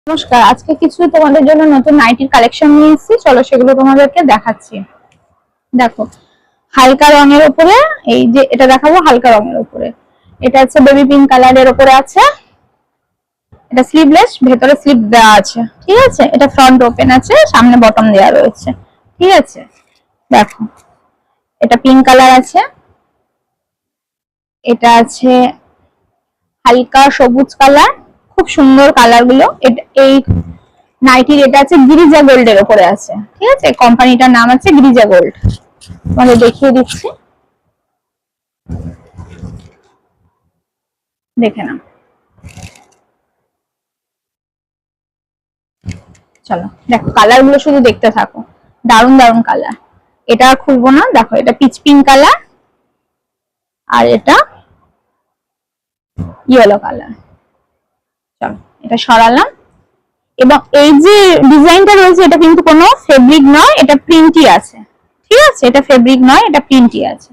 নমস্কার, আজকে কিছু তোমাদের জন্য নতুন নাইটির কালেকশন নিয়ে এসেছি। চলো সেগুলো তোমাদেরকে দেখাচ্ছি। দেখো, হালকা রঙের উপরে এই যে এটা দেখাবো, হালকা রঙের উপরে এটা হচ্ছে বেবি পিঙ্ক কালারের উপরে আছে। এটা স্লিভলেস, ভেতরে স্লিভ দেওয়া আছে, ঠিক আছে। এটা ফ্রন্ট ওপেন আছে, সামনে বটম দেওয়া রয়েছে, ঠিক আছে। দেখো, এটা পিঙ্ক কালার আছে, এটা আছে হালকা সবুজ কালার, খুব সুন্দর কালার গুলো। এই নাইটির এটা আছে গিরিজা গোল্ডের উপরে আছে, ঠিক আছে। কোম্পানিটার নাম আছে গিরিজা গোল্ড। তোমাদের দেখিয়ে দিচ্ছি, দেখে নাও। চলো দেখো, কালার গুলো শুধু দেখতে থাকো, দারুন দারুন কালার। এটা খুলবো না, দেখো এটা পিচ পিঙ্ক কালার, আর এটা ইয়েলো কালার। চলো এটা সরালাম। এবং এই যে ডিজাইনটা রয়েছে, এটা কিন্তু কোনো ফেব্রিক নয়, এটা প্রিন্টই আছে, ঠিক আছে। এটা ফেব্রিক নয়, এটা প্রিন্টই আছে।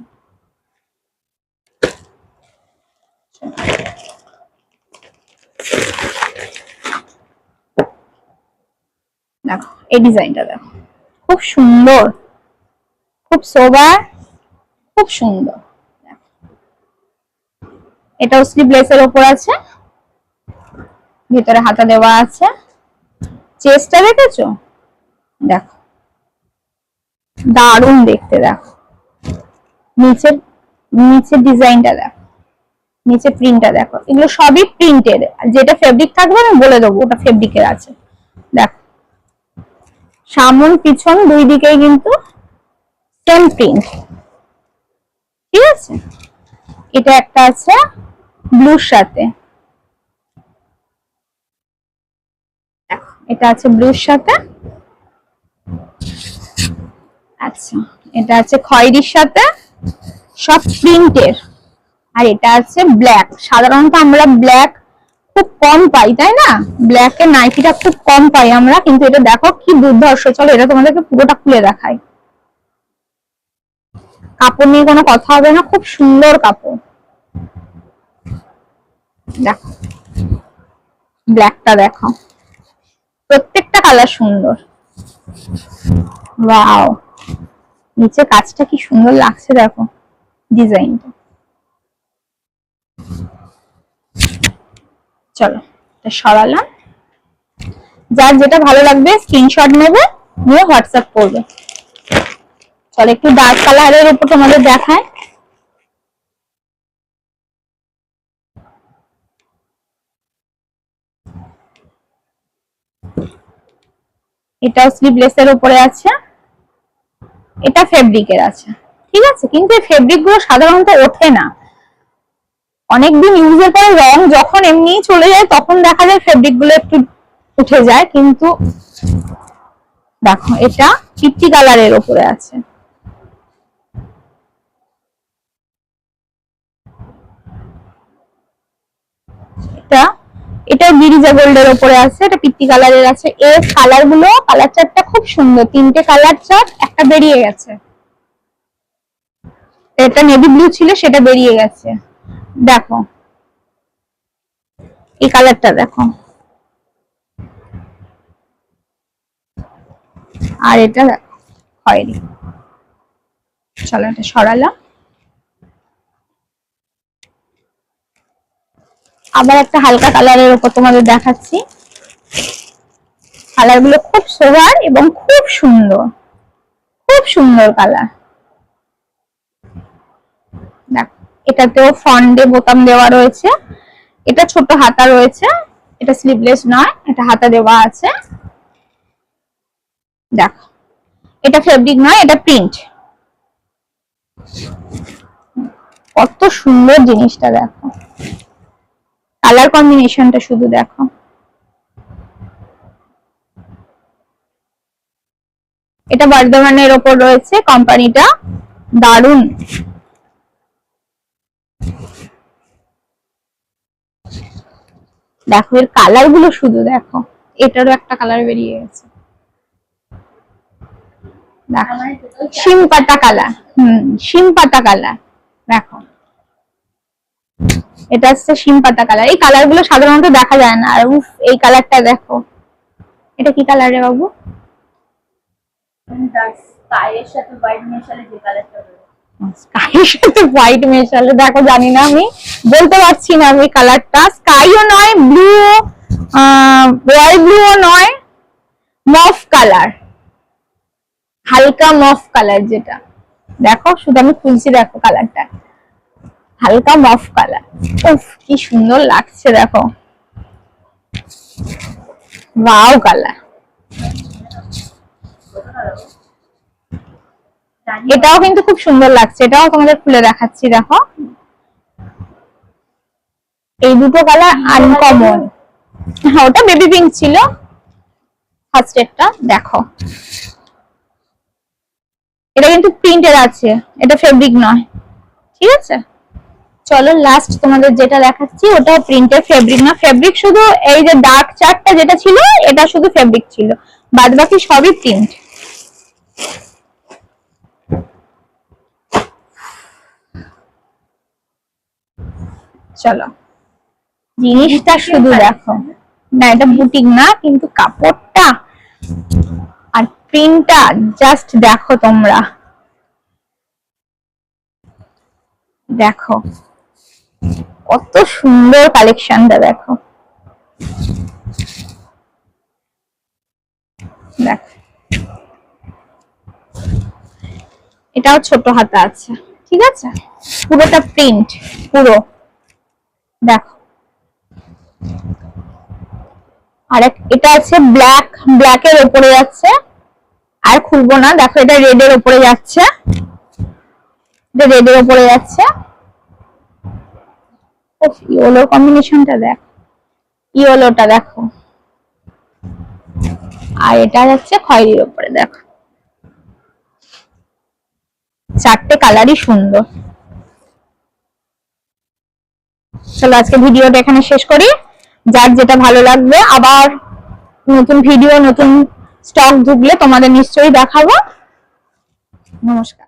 দেখো এই ডিজাইনটা, দেখো খুব সুন্দর, খুব সোবার, খুব সুন্দর। এটাও স্লিভলেসের উপর আছে, ভিতরে হাতা দেওয়া আছে। চেস্টটা দেখেছো? দেখো দারুণ দেখতে। দেখো নিচের নিচের ডিজাইনটা দেখো, নিচে প্রিন্টটা দেখো। এগুলো সবই প্রিন্টের, যেটা ফেব্রিক থাকবে আমি বলে দেবো ওটা ফেব্রিকের আছে। দেখো সামন পিছন দুই দিকেই কিন্তু সেম প্রিন্ট, ঠিক আছে। এটা একটা আছে ব্লুর সাথে, এটা আছে ব্লুর সাথে। আচ্ছা, এটা আছে খয়েরির সাথে, সব প্রিন্টের। আর এটা আছে ব্ল্যাক। সাধারণত আমরা ব্ল্যাক খুব কম পাই, তাই না? ব্ল্যাক এর নাইটিটা খুব কম পাই আমরা, কিন্তু এটা দেখো কি দুর্ধর্ষ। চলো এটা তোমাদেরকে পুরোটা খুলে দেখাই। কাপড় নিয়ে কোনো কথা হবে না, খুব সুন্দর কাপড়। দেখো ব্ল্যাকটা দেখো, প্রত্যেকটা কালার সুন্দর। ওয়াও, নিচে কাজটা কি সুন্দর লাগছে, দেখো ডিজাইনটা। চলো এটা সরালাম। যার যেটা ভালো লাগবে স্ক্রিনশট নেবে, নিয়ে হোয়াটসঅ্যাপ করবে। চলো একটু ডার্ক কালারের উপর তোমাদের দেখায়। এটাও স্লিভলেসের উপরে আছে, এটা ফেব্রিকের আছে, ঠিক আছে। কিন্তু এই ফেব্রিক গুলো সাধারণত ওঠে না, অনেকদিন ইউজের পরে রং যখন এমনি চলে যায় তখন দেখা যায় ফেব্রিক গুলো একটু উঠে যায়। কিন্তু দেখো এটা চিট্টি কালারের উপরে আছে, এটা এটা গিরিজা গোল্ডের উপরে আছে, এটা পিত্তি কালারের আছে। এর কালার গুলো, কালার চার্টটা খুব সুন্দর, তিনটে কালার চার্ট, একটা বেরিয়ে গেছে। এটা নেভি ব্লু ছিল, সেটা বেরিয়ে গেছে। দেখো এই কালারটা দেখো, আর এটা দেখো খয়েরি। চলো এটা সরালাম। আবার একটা হালকা কালারের উপর তোমাদের দেখাচ্ছি। কালার গুলো খুব সোবার এবং খুব সুন্দর, খুব সুন্দর কালার। দেখো এটাতেও ফন্টে বোতাম দেওয়া রয়েছে, এটা ছোট হাতা রয়েছে, এটা স্লিভলেস নয়, এটা হাতা দেওয়া আছে। দেখো এটা ফেব্রিক নয়, এটা প্রিন্ট। কত সুন্দর জিনিসটা, দেখো কালার কম্বিনেশনটা শুধু দেখো। এটা বর্ধমানের ওপর রয়েছে, কোম্পানিটা দারুন। দেখো এর কালার গুলো শুধু দেখো, এটারও একটা কালার বেরিয়ে গেছে, দেখো শিম পাতা কালার। শিম পাতা কালার, দেখো এটা হচ্ছে শিম পাতা কালার। এই কালার গুলো সাধারণত দেখা যায় না। আর এই কালারটা দেখো, এটা কি কালার রে বাবু? স্কাইয়ের সাথে হোয়াইট মেশালে যে কালারটা হবে। স্কাইয়ের সাথে হোয়াইট মেশালে, দেখো জানি না, আমি বলতে পারছি না আমি কালারটা। স্কাইও নয়, ব্লু, রয়্যাল ব্লুও নয়, মফ কালার, হালকা মফ কালার যেটা। দেখো শুধু আমি খুলছি, দেখো কালারটা হালকা মফ কালার। উফ কি সুন্দর লাগছে, দেখো ওয়াও কালার। এটাও কিন্তু খুব সুন্দর লাগছে, এটাও তোমাদের খুলে দেখাচ্ছি। দেখো এই দুটো কালার আনকমন। হ্যাঁ ওটা বেবি পিঙ্ক ছিল ফার্স্ট একটা। দেখো এটা কিন্তু প্রিন্টের আছে, এটা ফেব্রিক নয়, ঠিক আছে। চলো লাস্ট তোমাদের যেটা দেখাচ্ছি, ওটাও প্রিন্টের, ফেব্রিক না। ফেব্রিক শুধু এই যে ডার্ক চার্টটা যেটা ছিল, এটা শুধু ফেব্রিক ছিল, বাদ বাকি সবই প্রিন্ট। চলো জিনিসটা শুধু দেখো। না এটা বুটিক না, কিন্তু কাপড়টা আর প্রিন্টটা জাস্ট দেখো তোমরা, দেখো কত সুন্দর কালেকশনটা, দেখো দেখো। এটাও ছোট হাতা আছে, ঠিক আছে, পুরোটা প্রিন্ট পুরো। দেখো আর এটা আছে ব্ল্যাক, ব্ল্যাকের উপরে যাচ্ছে, আর খুলবো না। দেখো এটা রেড এর উপরে যাচ্ছে, এটা রেড এর উপরে যাচ্ছে। ইয়েলো কম্বিনেশনটা দেখ, ইয়েলোটা দেখো, আর এটা যাচ্ছে খয়েরির উপরে। দেখো চারটে কালারই সুন্দর। চলো আজকে ভিডিওটা এখানে শেষ করি। যার যেটা ভালো লাগবে, আবার নতুন ভিডিও, নতুন স্টক ঢুকলে তোমাদের নিশ্চয়ই দেখাবো। নমস্কার।